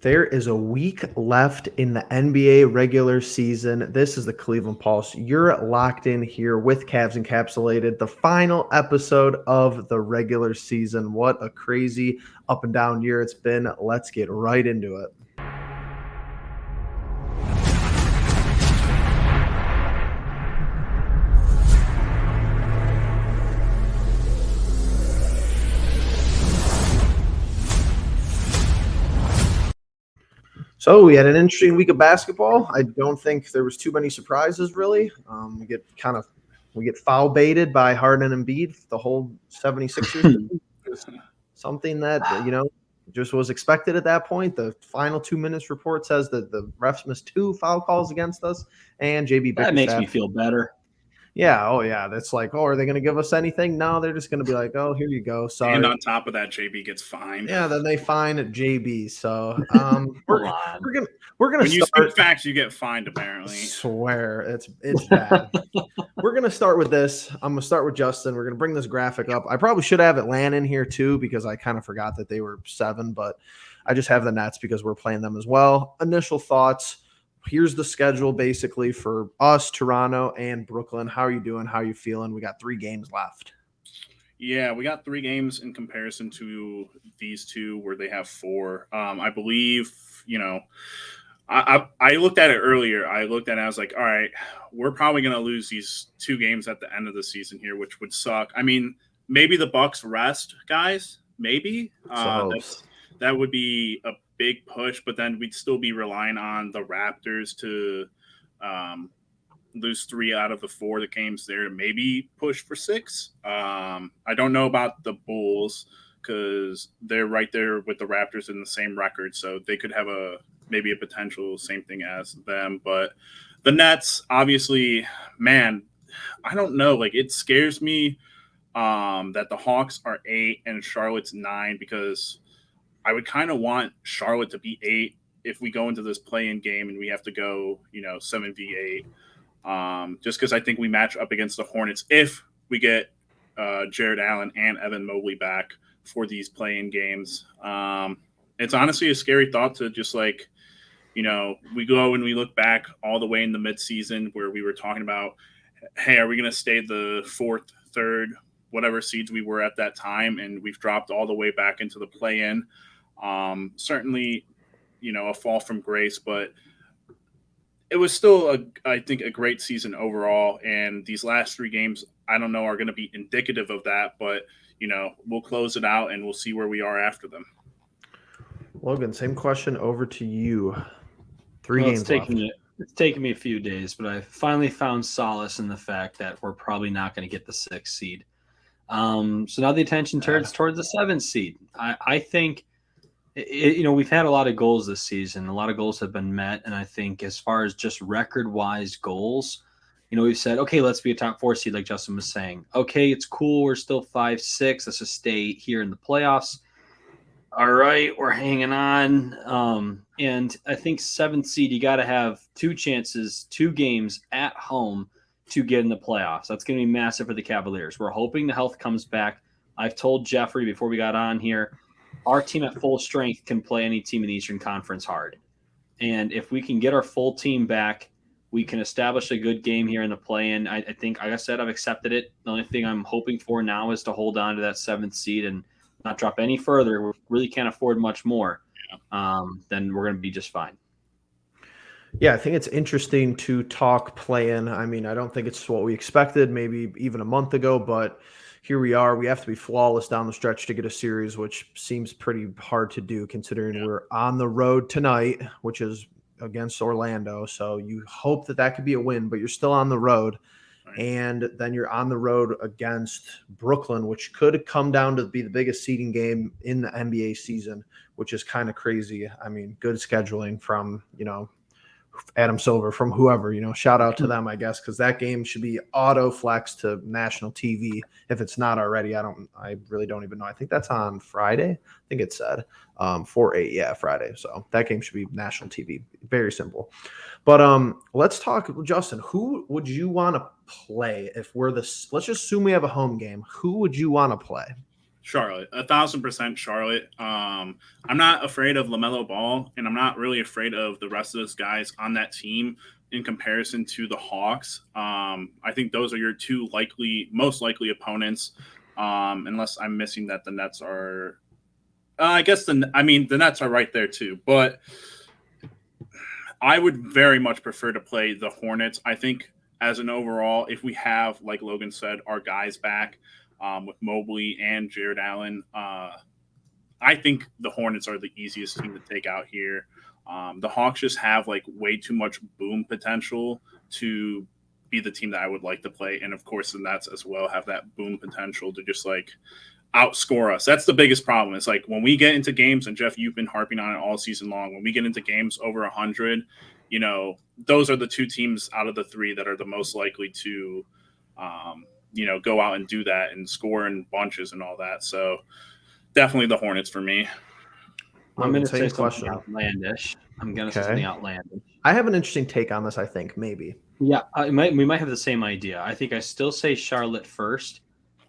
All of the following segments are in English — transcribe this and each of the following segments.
There is a week left in the NBA regular season. This is the Cleveland Pulse. You're locked in here with Cavs Encapsulated, the final episode of the regular season. What a crazy up and down year it's been. Let's get right into it. So we had an interesting week of basketball. I don't think there was too many surprises really. We get foul baited by Harden and Embiid the whole 76ers. Something that just was expected at that point. The final 2 minutes report says that the refs missed 2 foul calls against us, and JB Bickerstaff. That makes me feel better. Yeah. Oh, yeah. That's like, oh, are they going to give us anything? No, they're just going to be like, oh, here you go. Sorry. And on top of that, JB gets fined. Yeah, then they fine JB. So we're gonna when you start. speak facts, you get fined. Apparently, I swear it's bad. We're gonna start with this. I'm gonna start with Justin. We're gonna bring this graphic up. I probably should have Atlanta in here too because I kind of forgot that they were 7, but I just have the Nets because we're playing them as well. Initial thoughts. Here's the schedule basically for us, Toronto and Brooklyn. How are you doing? How are you feeling? We got 3 games left. Yeah, we got 3 games in comparison to these 2 where they have 4. I believe, I looked at it earlier. I looked at it, I was like, all right, we're probably going to lose these 2 games at the end of the season here, which would suck. I mean, maybe the Bucks rest guys, maybe. That would be a big push, but then we'd still be relying on the Raptors to lose 3 out of the 4 that games there to maybe push for 6. I don't know about the Bulls because they're right there with the Raptors in the same record, so they could have maybe a potential same thing as them. But the Nets, obviously, man, I don't know. Like, it scares me that the Hawks are 8 and Charlotte's 9 because I would kind of want Charlotte to be 8 if we go into this play-in game and we have to go, 7v8. Just because I think we match up against the Hornets if we get Jared Allen and Evan Mobley back for these play-in games. It's honestly a scary thought to just like, we go and we look back all the way in the midseason where we were talking about, hey, are we going to stay the 4th, 3rd, whatever seeds we were at that time, and we've dropped all the way back into the play-in. Certainly, a fall from grace, but it was still, I think, a great season overall. And these last 3 games, I don't know, are going to be indicative of that. But, we'll close it out and we'll see where we are after them. Logan, same question over to you. 3 games left. It's taken me a few days, but I finally found solace in the fact that we're probably not going to get the 6th seed. So now the attention turns towards the 7th seed. I think – we've had a lot of goals this season. A lot of goals have been met. And I think as far as just record-wise goals, we've said, okay, let's be a top 4 seed like Justin was saying. Okay, it's cool. We're still 5-6. Let's just stay here in the playoffs. All right, we're hanging on. And I think 7th seed, you got to have 2 chances, 2 games at home to get in the playoffs. That's going to be massive for the Cavaliers. We're hoping the health comes back. I've told Jeffrey before we got on here, our team at full strength can play any team in the Eastern Conference hard. And if we can get our full team back, we can establish a good game here in the play-in. I think, like I said, I've accepted it. The only thing I'm hoping for now is to hold on to that 7th seed and not drop any further. We really can't afford much more. Then we're going to be just fine. Yeah, I think it's interesting to talk play-in. I mean, I don't think it's what we expected maybe even a month ago, but here we are. We have to be flawless down the stretch to get a series, which seems pretty hard to do considering we're on the road tonight, which is against Orlando. So you hope that could be a win, but you're still on the road. Right. And then you're on the road against Brooklyn, which could come down to be the biggest seeding game in the NBA season, which is kind of crazy. I mean, good scheduling from, Adam Silver, from whoever, shout out to them, I guess, because that game should be auto flex to national TV if it's not already. I really don't even know. I think that's on Friday. I think it said 4/8. Yeah, Friday. So that game should be national TV. Very simple. But let's talk, Justin. Who would you want to play if let's just assume we have a home game. Who would you want to play? Charlotte, 1,000% Charlotte. I'm not afraid of LaMelo Ball, and I'm not really afraid of the rest of those guys on that team in comparison to the Hawks. I think those are your two most likely opponents, unless I'm missing that the Nets are. The Nets are right there too, but I would very much prefer to play the Hornets. I think as an overall, if we have, like Logan said, our guys back with Mobley and Jared Allen, I think the Hornets are the easiest team to take out here. The Hawks just have like way too much boom potential to be the team that I would like to play. And of course, the Nets as well have that boom potential to just like outscore us. That's the biggest problem. It's like when we get into games, and Jeff, you've been harping on it all season long, when we get into games over 100, those are the two teams out of the three that are the most likely to, go out and do that and score in bunches and all that. So definitely the Hornets for me. I'm going to say something outlandish. Say something outlandish. I have an interesting take on this, I think, maybe. Yeah, we might have the same idea. I think I still say Charlotte first,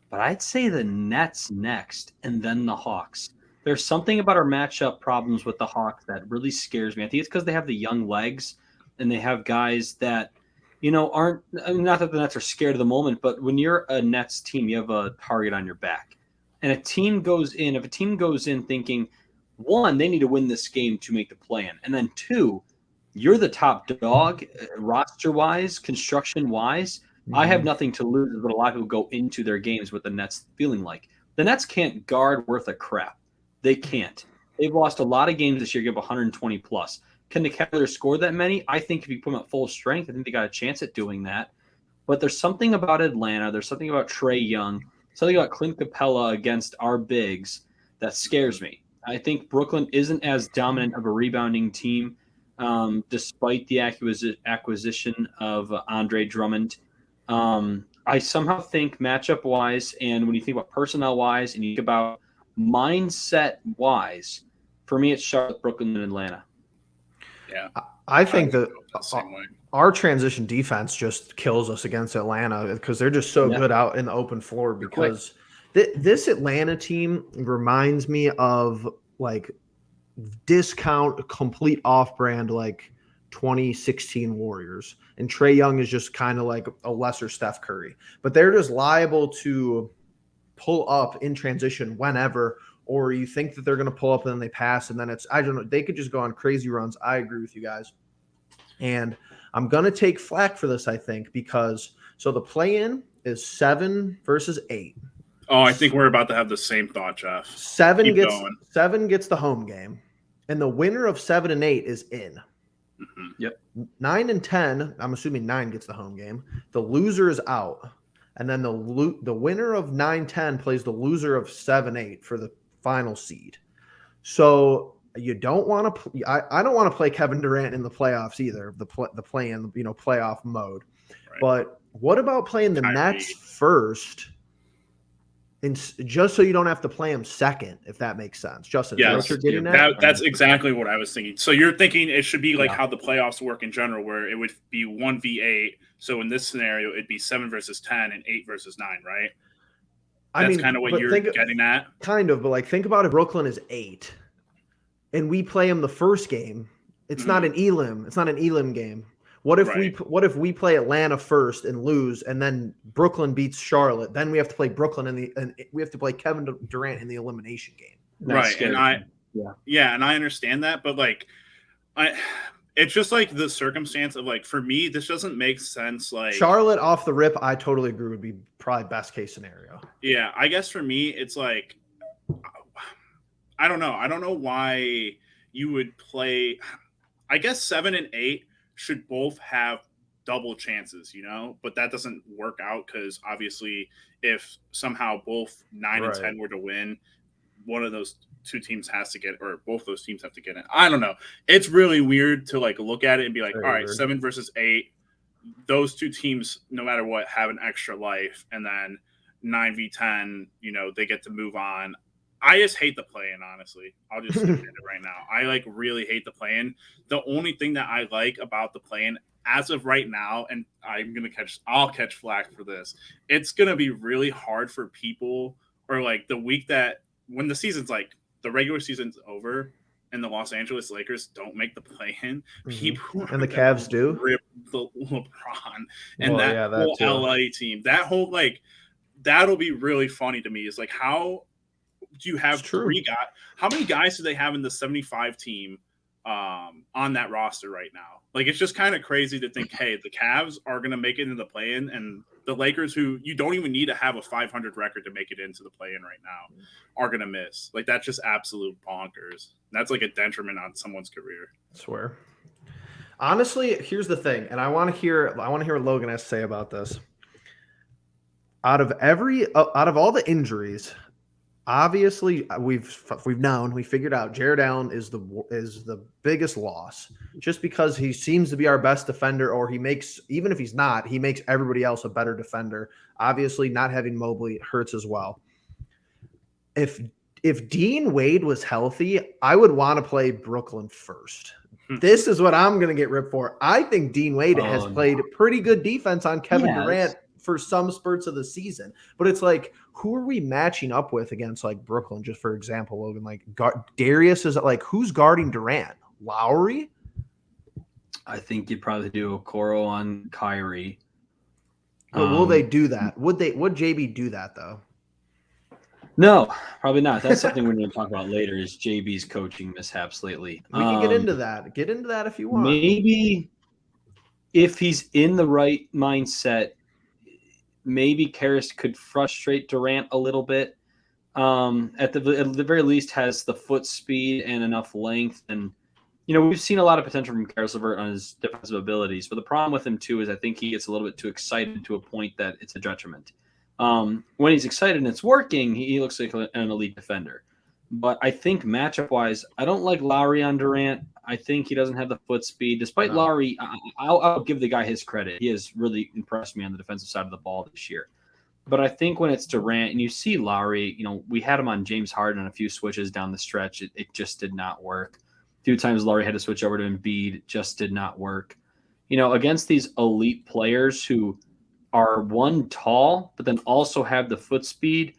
but I'd say the Nets next and then the Hawks. There's something about our matchup problems with the Hawks that really scares me. I think it's because they have the young legs and they have guys that, aren't – not that the Nets are scared of the moment, but when you're a Nets team, you have a target on your back. And if a team goes in thinking, one, they need to win this game to make the play-in, and then two, you're the top dog roster-wise, construction-wise, I have nothing to lose, but a lot of people go into their games with the Nets feeling like. The Nets can't guard worth a crap. They can't. They've lost a lot of games this year, give 120 plus. Can the Cavaliers score that many? I think if you put them at full strength, I think they got a chance at doing that. But there's something about Atlanta. There's something about Trae Young, something about Clint Capella against our bigs that scares me. I think Brooklyn isn't as dominant of a rebounding team, despite the acquisition of Andre Drummond. I somehow think matchup-wise, and when you think about personnel-wise, and you think about mindset-wise, for me, it's Charlotte, Brooklyn, and Atlanta. Yeah, I think that our transition defense just kills us against Atlanta because they're just so good out in the open floor. Because this Atlanta team reminds me of like discount, complete off-brand, like 2016 Warriors, and Trae Young is just kind of like a lesser Steph Curry, but they're just liable to pull up in transition whenever, or you think that they're going to pull up and then they pass, and then I don't know, they could just go on crazy runs. I agree with you guys, and I'm going to take flack for this, I think, because the play-in is 7 versus 8. Oh, I think we're about to have the same thought, Jeff. 7 gets the home game, and the winner of 7 and 8 is in. Mm-hmm. Yep. 9 and 10, I'm assuming 9 gets the home game. The loser is out. And then the winner of 9-10 plays the loser of 7-8 for the final seed. So you don't want to I don't want to play Kevin Durant in the playoffs either, the play-in, playoff mode. Right. But what about playing the Nets first? And just so you don't have to play them second, if that makes sense. Justin, yes, is that what you're getting at? That's exactly what I was thinking. So you're thinking it should be like how the playoffs work in general, where it would be 1v8. So in this scenario, it'd be 7 versus 10 and 8 versus 9, right? That's kind of what you're getting at? Kind of, but think about if Brooklyn is 8 and we play them the first game. It's not an Elam. It's not an Elam game. What if we play Atlanta first and lose, and then Brooklyn beats Charlotte? Then we have to play Brooklyn and we have to play Kevin Durant in the elimination game. Right, and I understand that, but it's just like the circumstance of for me, this doesn't make sense. Charlotte off the rip, I totally agree, would be probably best case scenario. Yeah, I guess for me, it's I don't know. I don't know why you would play. I guess 7 and 8 should both have double chances, but that doesn't work out because obviously if somehow both 9 and 10 were to win, one of those two teams has to get, or both those teams have to get in. I don't know. It's really weird to look at it and be all right, 7 versus 8, those two teams, no matter what, have an extra life. And then 9v10, they get to move on. I just hate the play-in, honestly. I'll just admit it right now. I really hate the play-in. The only thing that I like about the play-in as of right now, and I'll catch flack for this, it's gonna be really hard for people or like the week that when the season's like the regular season's over and the Los Angeles Lakers don't make the play-in, people and the Cavs do rip the LeBron and that that whole LA team. That whole like that'll be really funny to me. Is like how do you have three guys? How many guys do they have in the 75 team on that roster right now? Like it's just kind of crazy to think, hey, the Cavs are going to make it into the play-in, and the Lakers, who you don't even need to have a 500 record to make it into the play-in right now, are going to miss. Like that's just absolute bonkers. That's like a detriment on someone's career. I swear. Honestly, here's the thing, and I want to hear what Logan has to say about this. Out of all the injuries, obviously we figured out Jared Allen is the biggest loss, just because he seems to be our best defender, or even if he's not, he makes everybody else a better defender. Obviously, not having Mobley hurts as well. If Dean Wade was healthy, I would want to play Brooklyn first. This is what I'm going to get ripped for. I think Dean Wade has played pretty good defense on Kevin Durant for some spurts of the season. But it's like, who are we matching up with against like Brooklyn? Just for example, Logan, like Darius is like, who's guarding Durant? Lowry? I think you'd probably do a Okoro on Kyrie. But will they do that? Would JB do that though? No, probably not. That's something we're going to talk about later, is JB's coaching mishaps lately. We can get into that. Get into that if you want. Maybe if he's in the right mindset, maybe Karras could frustrate Durant a little bit. At the very least, has the foot speed and enough length. And, we've seen a lot of potential from Karis LeVert on his defensive abilities. But the problem with him, too, is I think he gets a little bit too excited to a point that it's a detriment. When he's excited and it's working, he looks like an elite defender. But I think matchup-wise, I don't like Lowry on Durant. I think he doesn't have the foot speed. Despite Lowry, I'll give the guy his credit. He has really impressed me on the defensive side of the ball this year. But I think when it's Durant and you see Lowry, we had him on James Harden on a few switches down the stretch. It just did not work. A few times Lowry had to switch over to Embiid. It just did not work. Against these elite players who are one tall, but then also have the foot speed,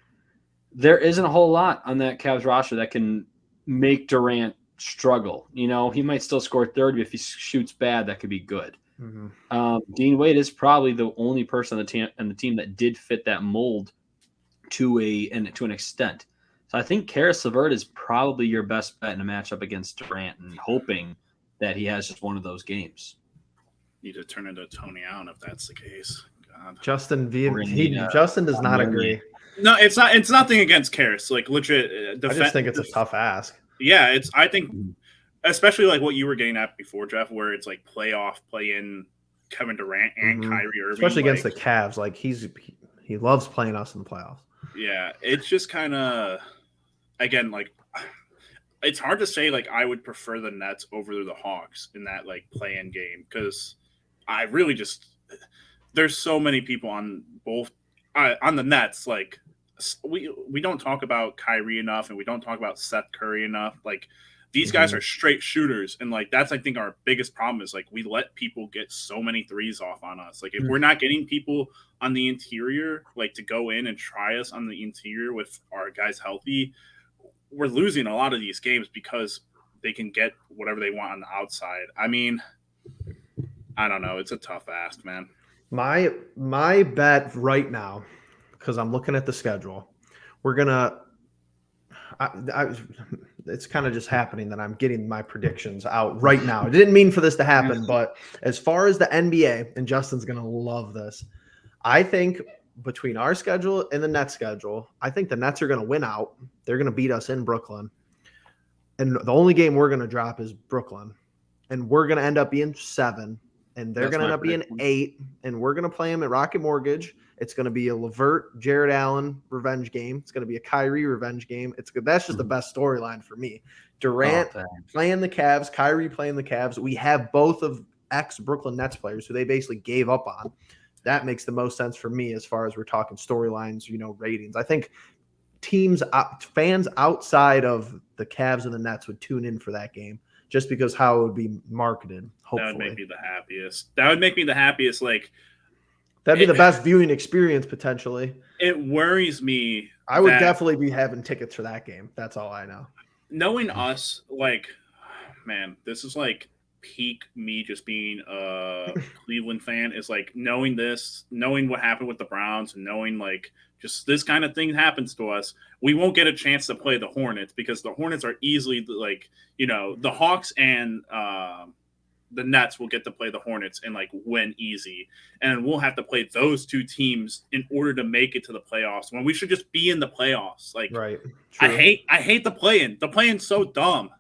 there isn't a whole lot on that Cavs roster that can make Durant struggle. He might still score 30, but if he shoots bad, that could be good. Mm-hmm. Dean Wade is probably the only person on the team that did fit that mold to an extent. So I think Karis LeVert is probably your best bet in a matchup against Durant, and hoping that he has just one of those games. Need to turn into Tony Allen if that's the case. God. Justin does not agree. No, it's not. It's nothing against Karis. Like legit, I just think it's a tough ask. Yeah, I think, especially like what you were getting at before, Jeff, where it's like play-in Kevin Durant and Kyrie Irving, especially against the Cavs. Like he loves playing us in the playoffs. Yeah, it's just kind of, again, like it's hard to say. Like I would prefer the Nets over the Hawks in that like play-in game, because I really just, there's so many people on both on the Nets. Like we don't talk about Kyrie enough, and we don't talk about Seth Curry enough. Like these guys are straight shooters, and like that's I think our biggest problem is like we let people get so many threes off on us. Like if we're not getting people on the interior like to go in and try us on the interior with our guys healthy, we're losing a lot of these games because they can get whatever they want on the outside. I mean, I don't know. It's a tough ask, man. My bet right now, because I'm looking at the schedule, we're gonna. It's kind of just happening that I'm getting my predictions out right now. I didn't mean for this to happen, but as far as the NBA, and Justin's gonna love this, I think between our schedule and the Nets schedule, I think the Nets are gonna win out. They're gonna beat us in Brooklyn, and the only game we're gonna drop is Brooklyn, and we're gonna end up being 7. And they're going to end up being 8, and we're going to play them at Rocket Mortgage. It's going to be a LeVert, Jared Allen revenge game. It's going to be a Kyrie revenge game. That's just the best storyline for me. Durant playing the Cavs, Kyrie playing the Cavs. We have both of ex-Brooklyn Nets players who they basically gave up on. That makes the most sense for me as far as we're talking storylines, ratings. I think fans outside of the Cavs and the Nets would tune in for that game, just because how it would be marketed. Hopefully. That would make me the happiest. Like, That'd be the best viewing experience potentially. It worries me. I would definitely be having tickets for that game. That's all I know. Knowing us, like, man, this is like peak me just being a Cleveland fan, is like knowing what happened with the Browns, and knowing like just this kind of thing happens to us. We won't get a chance to play the Hornets because the Hornets are easily like, the Hawks and the Nets will get to play the Hornets and like win easy. And we'll have to play those two teams in order to make it to the playoffs when we should just be in the playoffs. Like, right. True. I hate the play-in. The play-in's so dumb.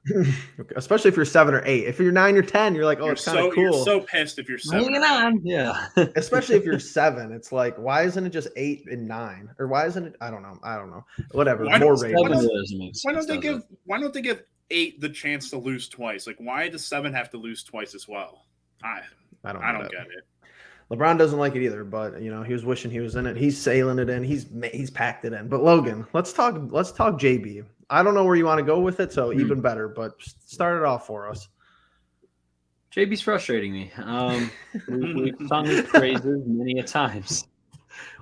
Especially if you're 7 or 8. If you're 9 or 10, you're like, oh, it's kind of cool. You're so pissed if you're 7. Hanging on. Yeah. Especially if you're 7. It's like, why isn't it just 8 and 9? Or why isn't it? I don't know. Whatever. Why More ratings. Why don't they give 8 the chance to lose twice? Like, why does 7 have to lose twice as well? I don't get it. LeBron doesn't like it either, but he was wishing he was in it. He's sailing it in. He's packed it in. But Logan, let's talk JB. I don't know where you want to go with it, so even better. But start it off for us. JB's frustrating me. We've sung his praises many a times.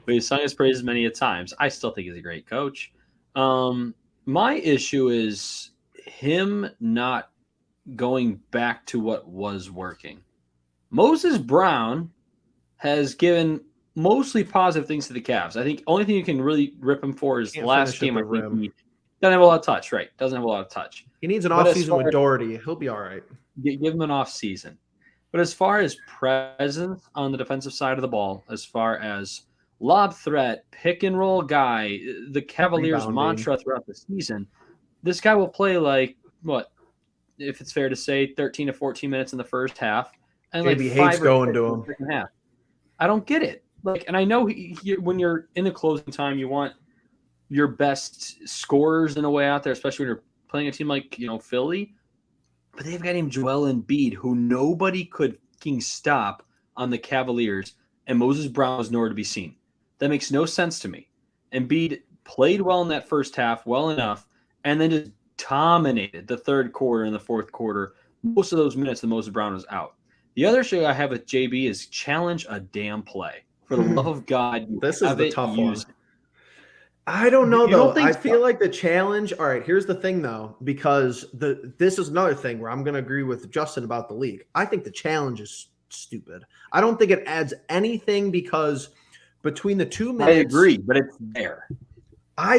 I still think he's a great coach. My issue is him not going back to what was working. Moses Brown has given mostly positive things to the Cavs. I think only thing you can really rip him for is last game. I think he doesn't have a lot of touch, right? Doesn't have a lot of touch. He needs an offseason with Doherty. He'll be all right. Give him an offseason. But as far as presence on the defensive side of the ball, as far as lob threat, pick and roll guy, the Cavaliers' mantra throughout the season, this guy will play like, what, if it's fair to say, 13 to 14 minutes in the first half. And JB like hates going to him. In the second half. I don't get it. And I know when you're in the closing time, you want your best scorers in a way out there, especially when you're playing a team like Philly. But they've got him Joel Embiid, who nobody could stop on the Cavaliers, and Moses Brown was nowhere to be seen. That makes no sense to me. Embiid played well in that first half, well enough, and then just dominated the third quarter and the fourth quarter. Most of those minutes, the Moses Brown was out. The other issue I have with JB is challenge a damn play. For the love of God, this is the tough one. I don't know, though. I feel like the challenge. All right, here's the thing, though, because this is another thing where I'm going to agree with Justin about the league. I think the challenge is stupid. I don't think it adds anything because between the 2 minutes. I agree, but it's there. I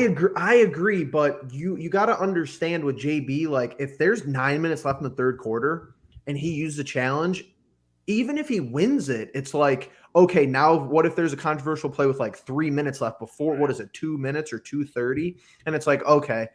agree, but you got to understand with JB, like if there's 9 minutes left in the third quarter and he used the challenge, even if he wins it, it's like, okay, now what if there's a controversial play with like 3 minutes left before, 2 minutes or 2:30? And it's like, okay,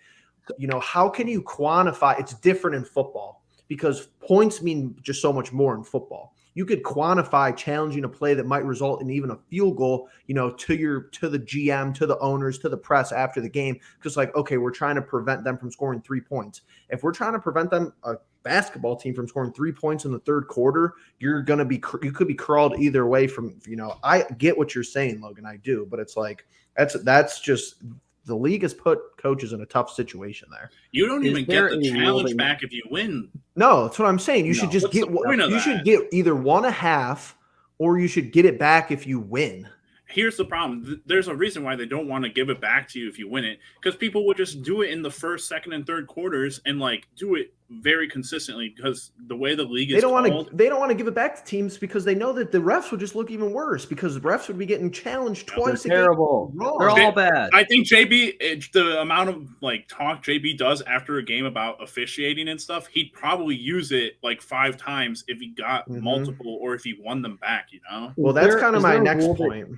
how can you quantify? It's different in football because points mean just so much more in football. You could quantify challenging a play that might result in even a field goal, to the GM, to the owners, to the press after the game. Because like, okay, we're trying to prevent them from scoring 3 points. If we're trying to prevent them, a basketball team, from scoring 3 points in the third quarter, you could be crawled either way from, I get what you're saying, Logan. I do, but it's like, that's just, the league has put coaches in a tough situation there. You don't even get the challenge back if you win. No, that's what I'm saying. You should just get either 1.5 or you should get it back if you win. Here's the problem. There's a reason why they don't want to give it back to you if you win it, because people would just do it in the first, second, and third quarters and like do it very consistently because the way the league is they don't want to give it back to teams because they know that the refs would just look even worse because the refs would be getting challenged twice. They're terrible. They're all bad. I think the amount of like talk JB does after a game about officiating and stuff, he'd probably use it like 5 times if he got multiple or if he won them back, Well, that's kind of my next point.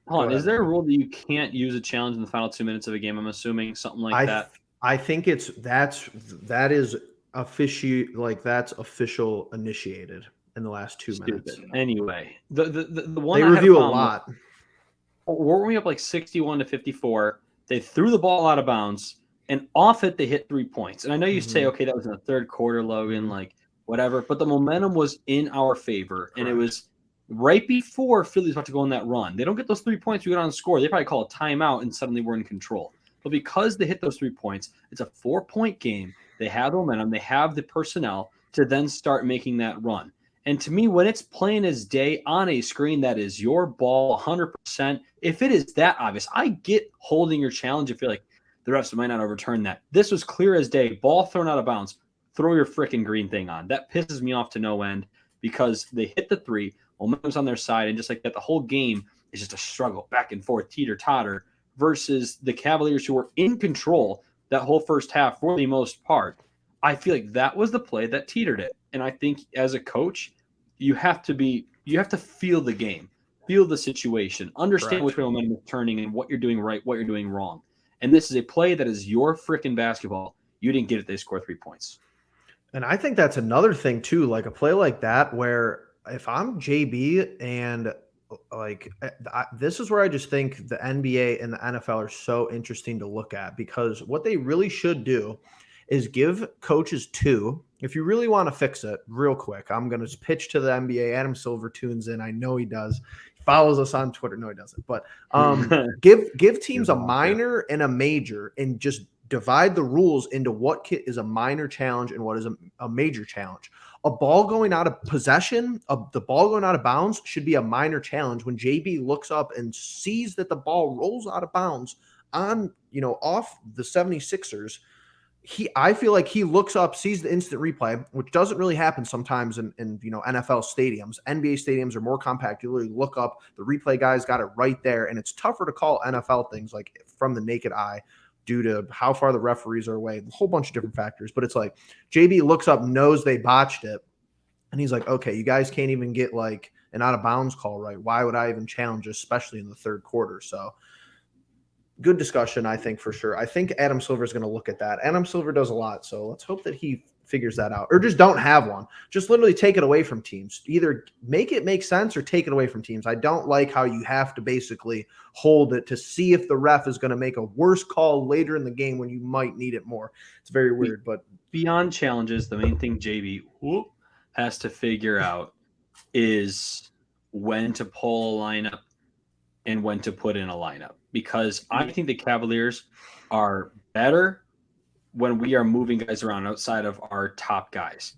Hold on, is there a rule that you can't use a challenge in the final 2 minutes of a game? I'm assuming something like that. I think that's official initiated in the last 2 minutes. Anyway, the one they review a lot. We're we up like 61-54. They threw the ball out of bounds, and off it they hit 3 points. And I know you say, okay, that was in the third quarter, Logan, like whatever, but the momentum was in our favor, and it was right before Philly's about to go on that run. They don't get those 3 points, we get on the score. They probably call a timeout, and suddenly we're in control. But because they hit those 3 points, it's a 4-point game. They have the momentum. They have the personnel to then start making that run. And to me, when it's plain as day on a screen that is your ball 100%, if it is that obvious, I get holding your challenge if you're like, the refs might not overturn that. This was clear as day, ball thrown out of bounds. Throw your freaking green thing on. That pisses me off to no end because they hit the three, momentum's on their side, and just like that, the whole game is just a struggle, back and forth, teeter-totter, versus the Cavaliers who were in control that whole first half for the most part. I feel like that was the play that teetered it. And I think as a coach, you have to feel the game, feel the situation, understand which way momentum is turning and what you're doing right, what you're doing wrong. And this is a play that is your freaking basketball. You didn't get it. They score 3 points. And I think that's another thing too, like a play like that, where if I'm JB and like this is where I just think the NBA and the NFL are so interesting to look at, because what they really should do is give coaches two. If you really want to fix it real quick, I'm going to pitch to the NBA. Adam Silver tunes in. I know he does. He follows us on Twitter. No, he doesn't. But give teams a minor and a major and just divide the rules into what is a minor challenge and what is a major challenge. A ball going out of possession, the ball going out of bounds should be a minor challenge when JB looks up and sees that the ball rolls out of bounds on, off the 76ers. I feel like he looks up, sees the instant replay, which doesn't really happen sometimes in NFL stadiums. NBA stadiums are more compact. You literally look up, the replay guy's got it right there, and it's tougher to call NFL things like from the naked eye due to how far the referees are away, a whole bunch of different factors. But it's like JB looks up, knows they botched it, and he's like, okay, you guys can't even get like an out of bounds call right. Why would I even challenge, especially in the third quarter? So good discussion, I think, for sure. I think Adam Silver is going to look at that. Adam Silver does a lot, so let's hope that he figures that out. Or just don't have one. Just literally take it away from teams. Either make it make sense or take it away from teams. I don't like how you have to basically hold it to see if the ref is going to make a worse call later in the game when you might need it more. It's very weird. But beyond challenges, the main thing JB has to figure out is when to pull a lineup and when to put in a lineup, because I think the Cavaliers are better when we are moving guys around outside of our top guys.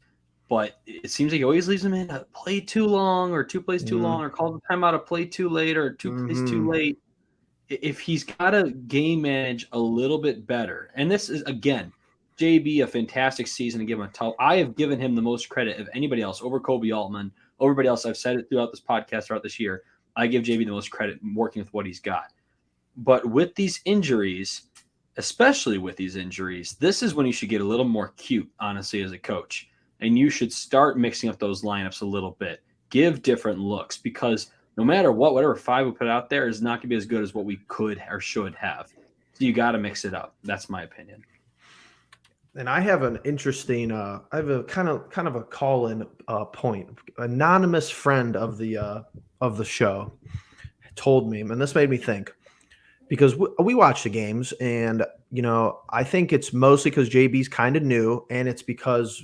But it seems like he always leaves them in a play too long or two plays too long or calls the timeout a play too late or two plays too late. If he's got to game manage a little bit better, and this is, again, JB, a fantastic season to give him a tough. I have given him the most credit of anybody else over Kobe Altman, everybody else. I've said it throughout this podcast, throughout this year. I give JB the most credit working with what he's got. But with these injuries, especially with these injuries, this is when you should get a little more cute, honestly, as a coach. And you should start mixing up those lineups a little bit. Give different looks, because no matter what, whatever five we put out there is not going to be as good as what we could or should have. So you got to mix it up. That's my opinion. And I have an interesting, I have a kind of a call-in point. Anonymous friend of the show told me, and this made me think, because we watch the games, and I think it's mostly because JB's kind of new, and it's because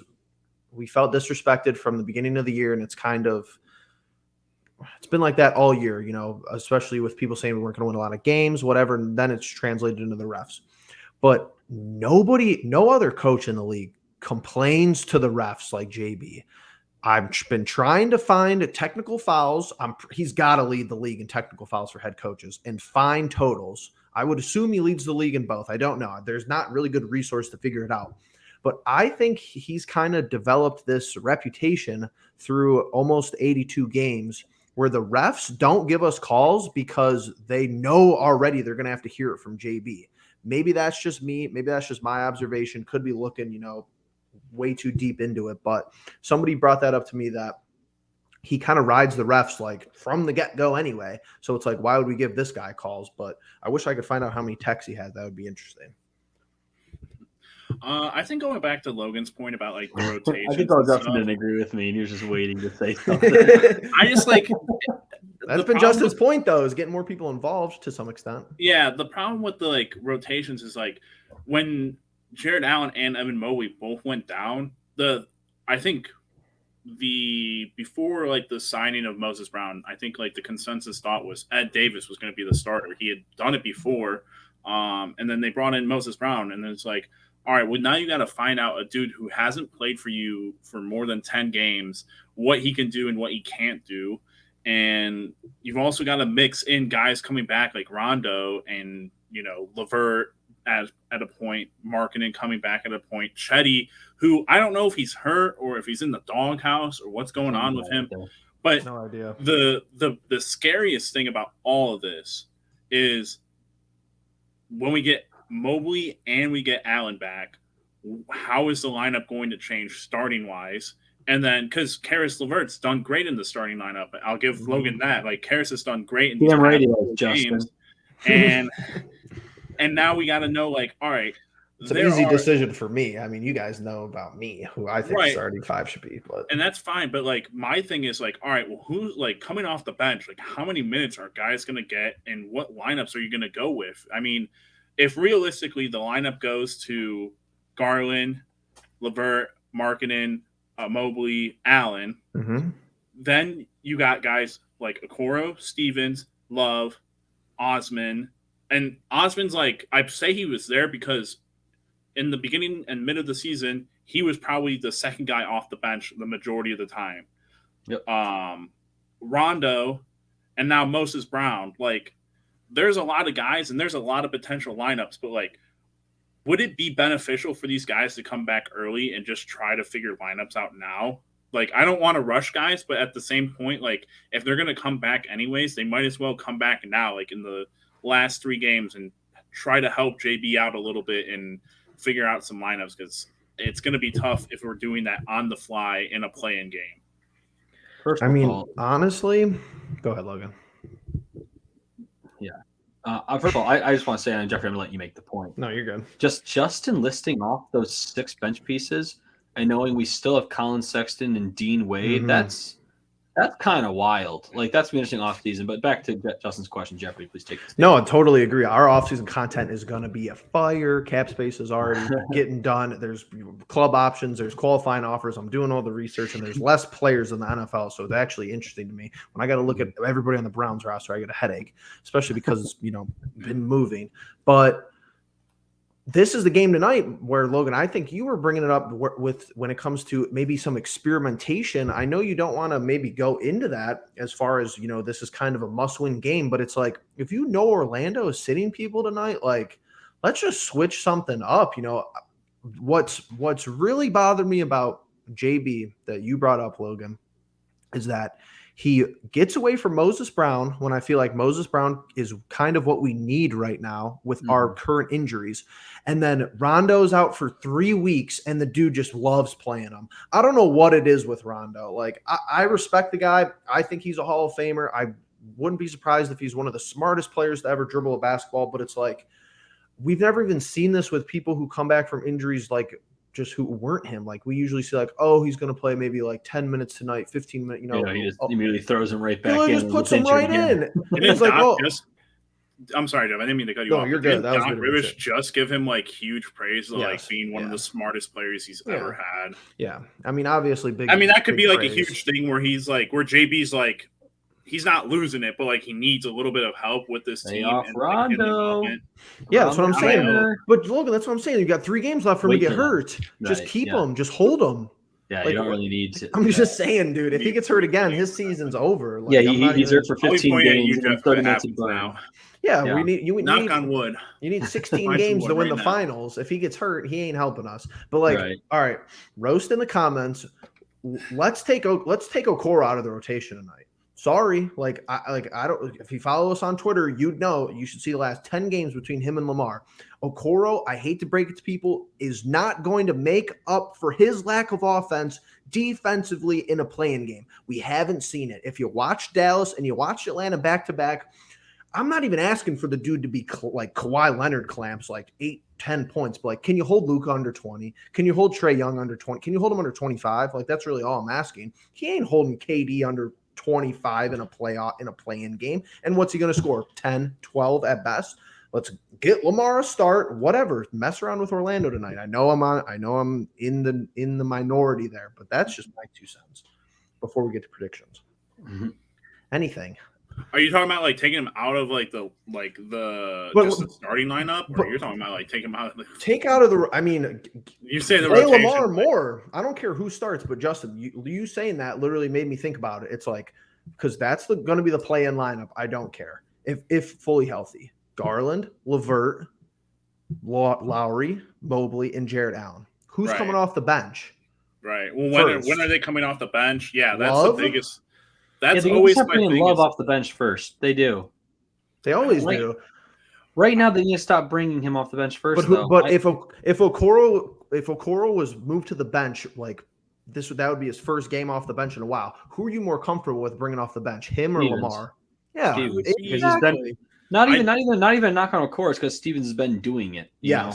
we felt disrespected from the beginning of the year, and it's been like that all year, especially with people saying we weren't going to win a lot of games, whatever, and then it's translated into the refs. But no other coach in the league complains to the refs like JB. I've been trying to find technical fouls. He's got to lead the league in technical fouls for head coaches and fine totals. I would assume he leads the league in both. I don't know. There's not really good resource to figure it out. But I think he's kind of developed this reputation through almost 82 games where the refs don't give us calls because they know already they're going to have to hear it from JB. Maybe that's just me. Maybe that's just my observation. Could be looking, way too deep into it. But somebody brought that up to me that he kind of rides the refs like from the get-go anyway. So it's like, why would we give this guy calls? But I wish I could find out how many texts he had. That would be interesting. I think going back to Logan's point about like the rotation. I think Justin didn't agree with me, and he was just waiting to say something. I just like that's been Justin's point though, is getting more people involved to some extent. Yeah, the problem with the like rotations is like when Jared Allen and Evan Mobley both went down. I think before like the signing of Moses Brown, I think like the consensus thought was Ed Davis was going to be the starter. He had done it before, and then they brought in Moses Brown, and then it's like, all right, well, now you got to find out a dude who hasn't played for you for more than 10 games, what he can do and what he can't do. And you've also got to mix in guys coming back like Rondo and, Levert at a point, Markkanen coming back at a point, Chetty, who I don't know if he's hurt or if he's in the doghouse or what's going on with him. But no idea. The scariest thing about all of this is when we get Mobley and we get Allen back, how is the lineup going to change starting wise? And then because Karis LeVert's done great in the starting lineup, I'll give Logan that. Like Karis has done great in these games, and now we got to know, like, all right, it's an easy decision for me. I mean, you guys know about me, who I think starting 5 should be, and that's fine. But like, my thing is like, all right, well, who's like coming off the bench? Like, how many minutes are guys going to get, and what lineups are you going to go with? I mean, if realistically the lineup goes to Garland, LeVert, Markkanen, Mobley, Allen, then you got guys like Okoro, Stevens, Love, Osman. And Osman's like, I say he was there because in the beginning and mid of the season, he was probably the second guy off the bench the majority of the time. Yep. Rondo, and now Moses Brown. Like, there's a lot of guys and there's a lot of potential lineups, but like, would it be beneficial for these guys to come back early and just try to figure lineups out now? Like, I don't want to rush guys, but at the same point, like, if they're going to come back anyways, they might as well come back now, like in the last 3 games, and try to help JB out a little bit and figure out some lineups, because it's going to be tough if we're doing that on the fly in a play-in game. Honestly, go ahead, Logan. Yeah. First of all, I just want to say, and Jeffrey, I'm going to let you make the point. No, you're good. Just in listing off those 6 bench pieces and knowing we still have Colin Sexton and Dean Wade, that's kind of wild. Like, that's an interesting offseason. But back to Justin's question, Jeffrey, please take this. No, I totally agree. Our offseason content is going to be a fire. Cap space is already getting done. There's club options. There's qualifying offers. I'm doing all the research, and there's less players in the NFL. So it's actually interesting to me. When I got to look at everybody on the Browns roster, I get a headache, especially because it's, been moving. But this is the game tonight where, Logan, I think you were bringing it up with when it comes to maybe some experimentation. I know you don't want to maybe go into that as far as, this is kind of a must-win game, but it's like, if Orlando is sitting people tonight, like, let's just switch something up. What's really bothered me about JB that you brought up, Logan, is that he gets away from Moses Brown when I feel like Moses Brown is kind of what we need right now with our current injuries. And then Rondo's out for 3 weeks, and the dude just loves playing him. I don't know what it is with Rondo. Like, I respect the guy. I think he's a Hall of Famer. I wouldn't be surprised if he's one of the smartest players to ever dribble a basketball, but it's like, we've never even seen this with people who come back from injuries, like, just who weren't him. Like, we usually see, like, oh, he's going to play maybe like 10 minutes tonight, 15 minutes, he just immediately throws him right back in. He just puts him right in. And it's like, I'm sorry, Jeff. I didn't mean to cut you off. You're good. Doc Rivers just give him like huge praise, like being one of the smartest players he's ever had. Yeah. I mean, obviously big. I mean, that could be like praise. A huge thing where he's like, where JB's like, he's not losing it, but like he needs a little bit of help with this team. And, Rondo. That's what I'm saying. But Logan, that's what I'm saying. You got 3 games left for him to get hurt. Just keep him. Just hold him. Yeah, like, you don't really need to. I'm just saying, dude. If he gets hurt again, his season's over. Like, he's hurt for 15 games and 30 minutes now. Yeah, we need you. Knock on wood. You need 16 games to win the finals. If he gets hurt, he ain't helping us. But like, all right, roast in the comments. Let's take Okoro out of the rotation tonight. Sorry, I don't. If you follow us on Twitter, you'd know. You should see the last 10 games between him and Lamar. Okoro, I hate to break it to people, is not going to make up for his lack of offense defensively in a play-in game. We haven't seen it. If you watch Dallas and you watch Atlanta back to back, I'm not even asking for the dude to be like Kawhi Leonard clamps, like 8-10 points. But like, can you hold Luka under 20? Can you hold Trae Young under 20? Can you hold him under 25? Like, that's really all I'm asking. He ain't holding KD under 25 in a play-in game. And what's he going to score? 10, 12 at best. Let's get Lamar a start, whatever. Mess around with Orlando tonight. I know I'm in the minority there, but that's just my 2 cents before we get to predictions. Anything. Are you talking about like taking him out of like the just the starting lineup, or you're talking about like taking him out of the take out of the? I mean, you say the play rotation Lamar more. I don't care who starts, but Justin, you saying that literally made me think about it. It's like because that's going to be the play-in lineup. I don't care if fully healthy. Garland, Levert, Lowry, Mobley, and Jared Allen. Who's coming off the bench? Right. Well, when are they coming off the bench? Yeah, that's Love? the biggest. That's they always start my bringing biggest. Love off the bench first. They do. They always do. Right now, they need to stop bringing him off the bench first. But if Okoro was moved to the bench, like that would be his first game off the bench in a while. Who are you more comfortable with bringing off the bench, him or Lamar? Yeah, Stevens, because he's been not even a knock on Okoro, because Stevens has been doing it. You know?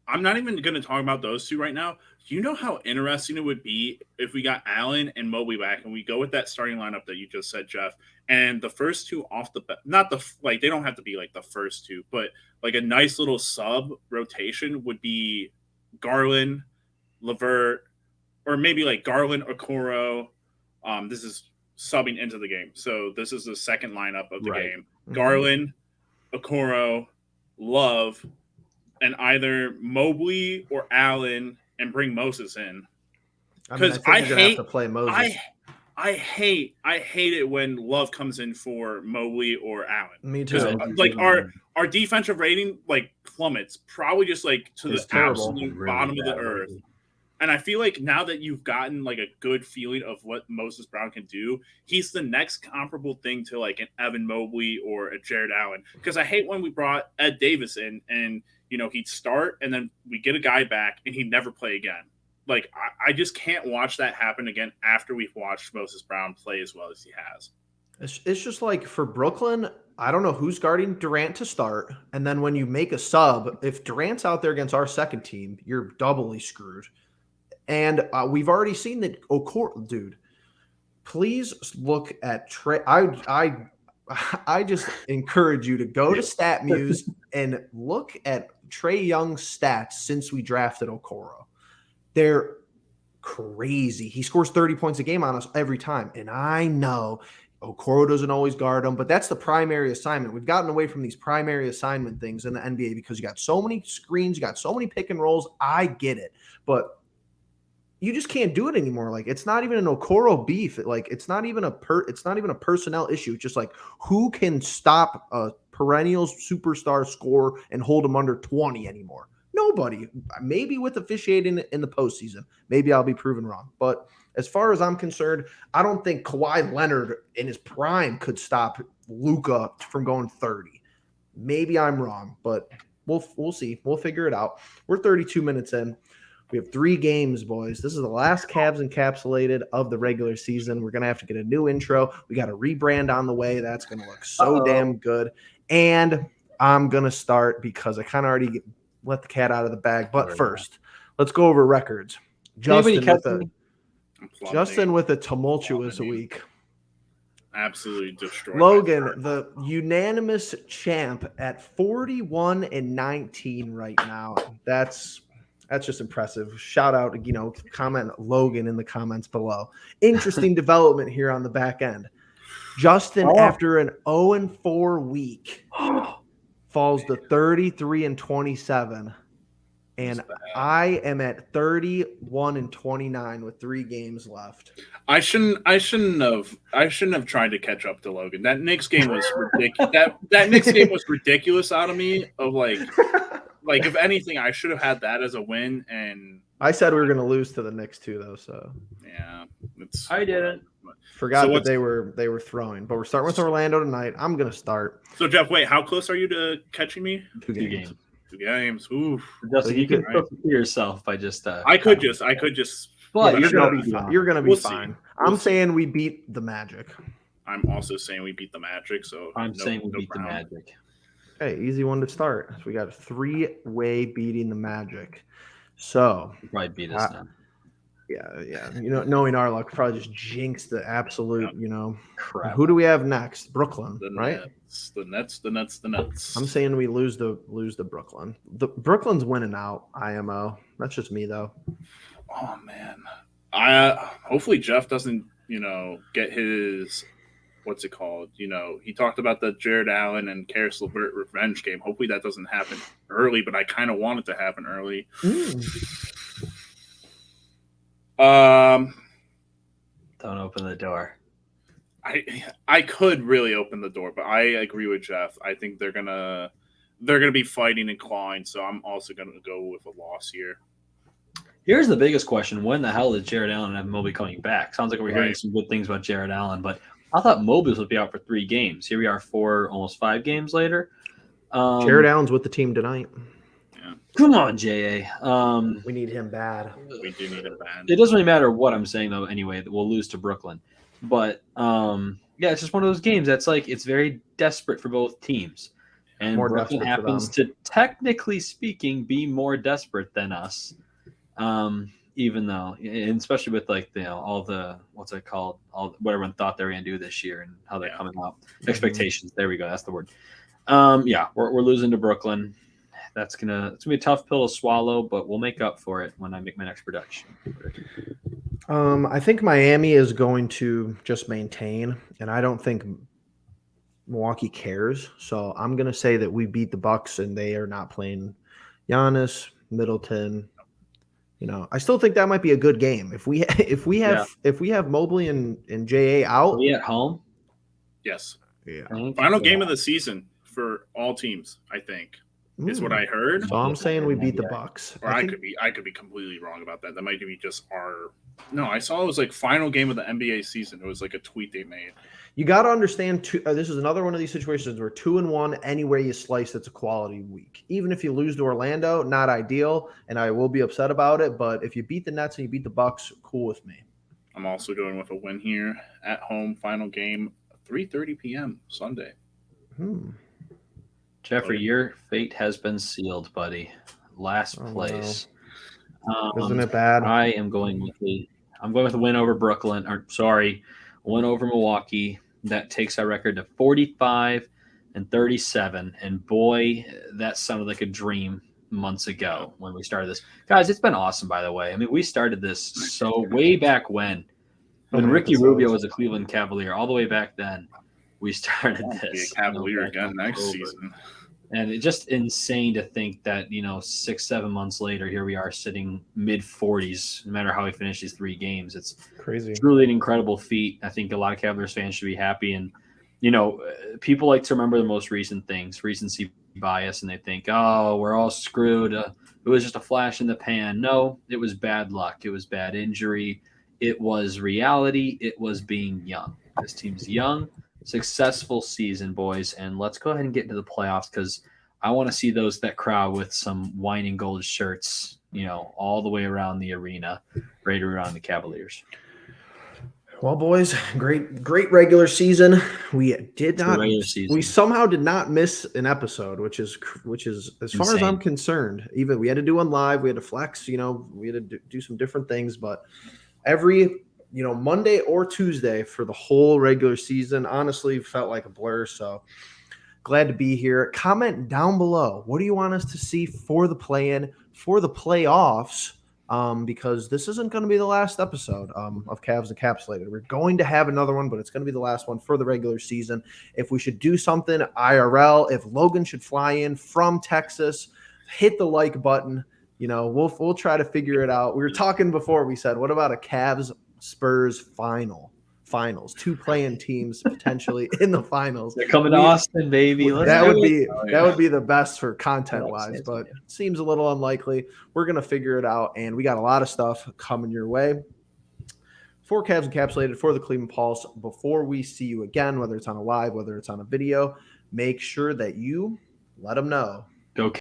I'm not even going to talk about those two right now. Do you know how interesting it would be if we got Allen and Mobley back and we go with that starting lineup that you just said, Jeff, and the first two off the not the like they don't have to be like the first two, but like a nice little sub rotation would be Garland, Levert, or maybe like Garland, Okoro. This is subbing into the game, so this is the second lineup of the game. Garland, Okoro, Love, and either Mobley or Allen, and bring Moses in. Because I hate to play Moses. I hate it when Love comes in for Mobley or Allen. Me too. Like our defensive rating like plummets, probably just like to the absolute bottom of the earth. And I feel like now that you've gotten like a good feeling of what Moses Brown can do, he's the next comparable thing to like an Evan Mobley or a Jared Allen. Because I hate when we brought Ed Davis in and he'd start and then we get a guy back and he'd never play again. Like, I just can't watch that happen again after we've watched Moses Brown play as well as he has. It's just like for Brooklyn, I don't know who's guarding Durant to start. And then when you make a sub, if Durant's out there against our second team, you're doubly screwed. And we've already seen that Okoro, dude, please look at Trey. I just encourage you to go to StatMuse and look at Trae Young's stats since we drafted Okoro. They're crazy. He scores 30 points a game on us every time. And I know Okoro doesn't always guard him, but that's the primary assignment. We've gotten away from these primary assignment things in the NBA because you got so many screens, you got so many pick and rolls. I get it. But you just can't do it anymore. Like, it's not even an Okoro beef. It's not even a personnel issue. It's just like, who can stop a perennial superstar scorer and hold him under 20 anymore? Nobody. Maybe with officiating in the postseason. Maybe I'll be proven wrong. But as far as I'm concerned, I don't think Kawhi Leonard in his prime could stop Luka from going 30. Maybe I'm wrong, but we'll see. We'll figure it out. We're 32 minutes in. We have 3 games, boys. This is the last Cavs Encapsulated of the regular season. We're going to have to get a new intro. We got a rebrand on the way. That's going to look so damn good. And I'm going to start because I kind of already let the cat out of the bag. But first, let's go over records. Justin with a tumultuous week. Absolutely destroyed. Logan, the unanimous champ at 41-19 right now. That's just impressive. Shout out, comment Logan in the comments below. Interesting development here on the back end. Justin, after an 0-4 week, falls to 33-27. And I am at 31-29 with 3 games left. I shouldn't have tried to catch up to Logan. That Knicks game was ridiculous. that Knicks game was ridiculous out of me. Of like if anything, I should have had that as a win. And I said we were going to lose to the Knicks too, though. So yeah, I didn't. Forgot that they were throwing, but we're starting with Orlando tonight. I'm going to start. So Jeff, wait, how close are you to catching me? 2 games. 2 games. Oof. Justin, you can see yourself by just. I could just. But you're going to be fine. You're going to be fine. I'm saying we beat the Magic. I'm also saying we beat the Magic. So I'm saying we beat the Magic. Hey, easy one to start. So we got a 3-way beating the Magic. So probably beat us now. Yeah. Knowing our luck, probably just jinx the absolute, crap. Who do we have next? Brooklyn, right? The Nets. I'm saying we lose the Brooklyn. The Brooklyn's winning out. IMO. That's just me though. Oh man. Hopefully Jeff doesn't, get his what's it called? You know, he talked about the Jared Allen and Karis LeVert revenge game. Hopefully that doesn't happen early, but I kind of want it to happen early. Don't open the door. I could really open the door, but I agree with Jeff. I think they're gonna be fighting and clawing, so I'm also gonna go with a loss here. Here's the biggest question: when the hell is Jared Allen and Mobley coming back? Sounds like we're hearing some good things about Jared Allen, but I thought Mobley would be out for 3 games. Here we are, almost 5 games later. Jared Allen's with the team tonight. Yeah. Come on, JA. We need him bad. We do need him bad. It doesn't really matter what I'm saying though. Anyway, that we'll lose to Brooklyn, but yeah, it's just one of those games that's like it's very desperate for both teams, and More Brooklyn happens to, technically speaking, be more desperate than us. Even though, and especially with like all the what's it called, all what everyone thought they were gonna do this year and how they're coming out, expectations. There we go, that's the word. Yeah, we're losing to Brooklyn. It's gonna be a tough pill to swallow, but we'll make up for it when I make my next prediction. I think Miami is going to just maintain, and I don't think Milwaukee cares. So I'm gonna say that we beat the Bucks, and they are not playing Giannis, Middleton. You know, I still think that might be a good game if we have Mobley and JA out. Are we at home? Yes. Yeah. Final game of the season for all teams, I think, is what I heard. So I'm saying we beat the Bucks. Or I could be completely wrong about that. That might be just our. No, I saw it was like final game of the NBA season. It was like a tweet they made. You got to understand, this is another one of these situations where 2-1, anywhere you slice, it's a quality week. Even if you lose to Orlando, not ideal, and I will be upset about it. But if you beat the Nets and you beat the Bucks, cool with me. I'm also going with a win here at home. Final game, 3:30 p.m. Sunday. Jeffrey, your fate has been sealed, buddy. Last place. No. Isn't it bad? I am going with a win over Brooklyn. Win over Milwaukee. That takes our record to 45-37. And boy, that sounded like a dream months ago when we started this. Guys, it's been awesome, by the way. I mean, we started this so way back when Ricky Rubio was a Cleveland Cavalier. All the way back then, we started this. Be a Cavalier again next season. And it's just insane to think that, 6-7 months later, here we are sitting mid-40s, no matter how we finish these 3 games. It's crazy. Truly an incredible feat. I think a lot of Cavaliers fans should be happy. And, people like to remember the most recent things, recency bias, and they think, oh, we're all screwed. It was just a flash in the pan. No, it was bad luck. It was bad injury. It was reality. It was being young. This team's young. Successful season, boys, and let's go ahead and get into the playoffs because I want to see that crowd with some wine and gold shirts, all the way around the arena, ready to round the Cavaliers. Well, boys, great regular season. We somehow did not miss an episode, which is as far as I'm concerned. Even we had to do one live, we had to flex, we had to do some different things, but every Monday or Tuesday for the whole regular season, honestly, felt like a blur. So glad to be here. Comment down below. What do you want us to see for the play-in, for the playoffs? Because this isn't going to be the last episode of Cavs Encapsulated. We're going to have another one, but it's going to be the last one for the regular season. If we should do something IRL, if Logan should fly in from Texas, hit the like button. We'll try to figure it out. We were talking before. We said, what about a Cavs Spurs finals? 2 play-in teams potentially in the finals. They're coming to Austin, baby. That would be the best for content-wise, but it seems a little unlikely. We're gonna figure it out, and we got a lot of stuff coming your way. For Cavs Encapsulated, for the Cleveland Pulse, before we see you again, whether it's on a live, whether it's on a video, make sure that you let them know